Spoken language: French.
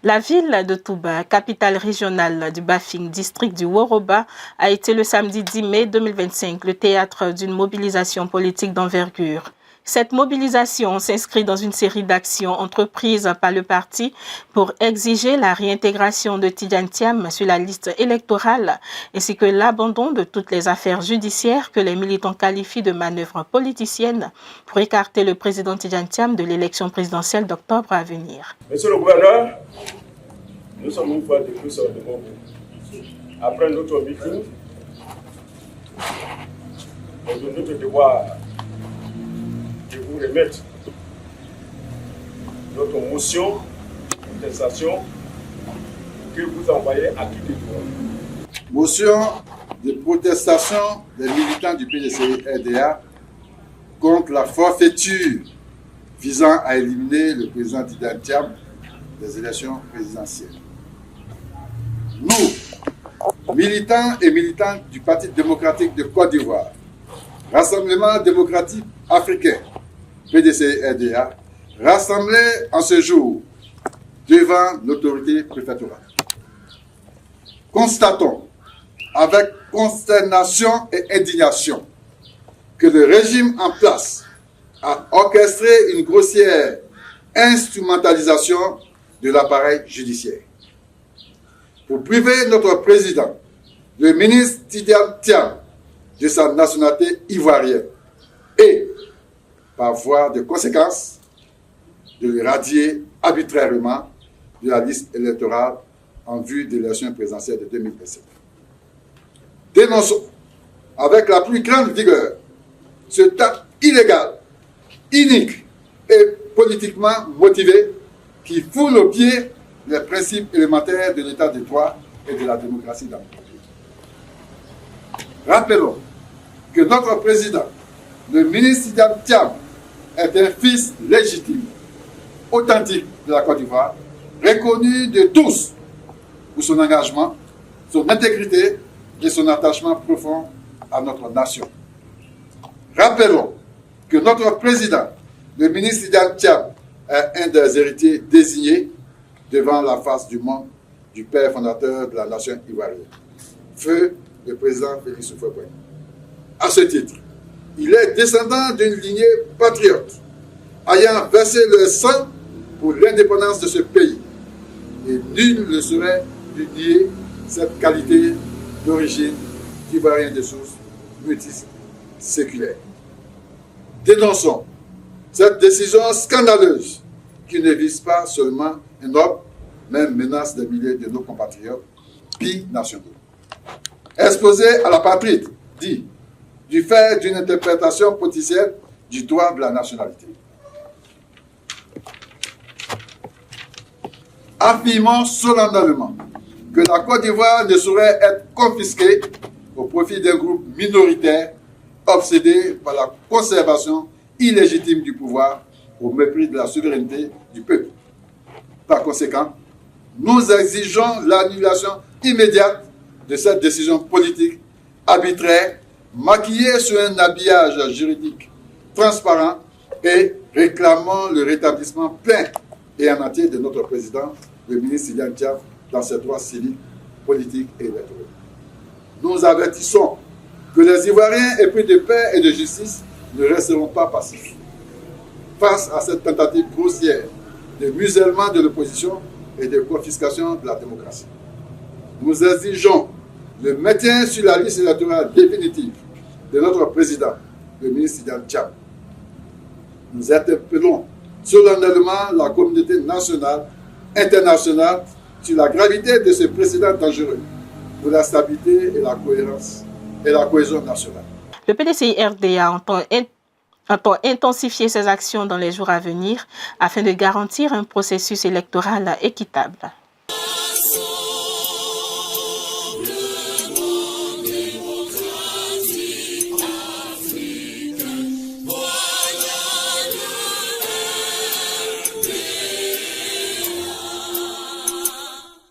La ville de Touba, capitale régionale du Bafing, district du Woroba, a été le samedi 10 mai 2025 le théâtre d'une mobilisation politique d'envergure. Cette mobilisation s'inscrit dans une série d'actions entreprises par le parti pour exiger la réintégration de Tidjane Thiam sur la liste électorale ainsi que l'abandon de toutes les affaires judiciaires que les militants qualifient de manœuvres politiciennes pour écarter le président Tidjane Thiam de l'élection présidentielle d'octobre à venir. Monsieur le gouverneur, nous sommes une fois de plus devant vous. Après notre meeting, c'est notre devoir de vous remettre notre motion de contestation que vous envoyez à qui de droit. Motion de protestation des militants du PDC-RDA contre la forfaiture visant à éliminer le président Tidjane Thiam des élections présidentielles. Nous, militants et militantes du Parti démocratique de Côte d'Ivoire, Rassemblement démocratique africain, PDC-RDA, rassemblés en ce jour devant l'autorité préfectorale. Constatons avec consternation et indignation que le régime en place a orchestré une grossière instrumentalisation de l'appareil judiciaire. Pour priver notre président, le ministre Tidjane Thiam, de sa nationalité ivoirienne et, par voie de conséquence, de le radier arbitrairement de la liste électorale en vue de l'élection présidentielle de 2027. Dénonçons avec la plus grande vigueur ce acte illégal, inique et politiquement motivé qui foule aux pieds les principes élémentaires de l'état de droit et de la démocratie dans notre pays. Rappelons que notre président, le ministre Tidjane Thiam, est un fils légitime, authentique de la Côte d'Ivoire, reconnu de tous pour son engagement, son intégrité et son attachement profond à notre nation. Rappelons que notre président, le ministre Tidjane Thiam, est un des héritiers désignés devant la face du monde du père fondateur de la nation ivoirienne, feu le président Félix Houphouët-Boigny. À ce titre, il est descendant d'une lignée patriote, ayant versé le sang pour l'indépendance de ce pays. Et nul ne saurait lui nier cette qualité d'origine ivoirienne de source multiséculaire. Dénonçons cette décision scandaleuse qui ne vise pas seulement un homme, mais menace des milliers de nos compatriotes binationaux. Exposés à la patrie, dit, du fait d'une interprétation politicienne du droit de la nationalité. Affirmons solennellement que la Côte d'Ivoire ne saurait être confisquée au profit d'un groupe minoritaire obsédé par la conservation illégitime du pouvoir au mépris de la souveraineté du peuple. Par conséquent, nous exigeons l'annulation immédiate de cette décision politique arbitraire, maquillée sur un habillage juridique transparent et réclamant le rétablissement plein et en entier de notre président, le ministre Tidjane Thiam, dans ses droits civiques, politiques et électoraux. Nous avertissons que les Ivoiriens épris de paix et de justice ne resteront pas passifs face à cette tentative grossière de musellement de l'opposition et de confiscation de la démocratie. Nous exigeons le maintien sur la liste électorale définitive de notre président, le ministre Tidjane Thiam. Nous interpellons solennellement la communauté nationale, internationale, sur la gravité de ce précédent dangereux pour la stabilité et la cohérence et la cohésion nationale. Le PDC-RDA entend intensifier ses actions dans les jours à venir afin de garantir un processus électoral équitable.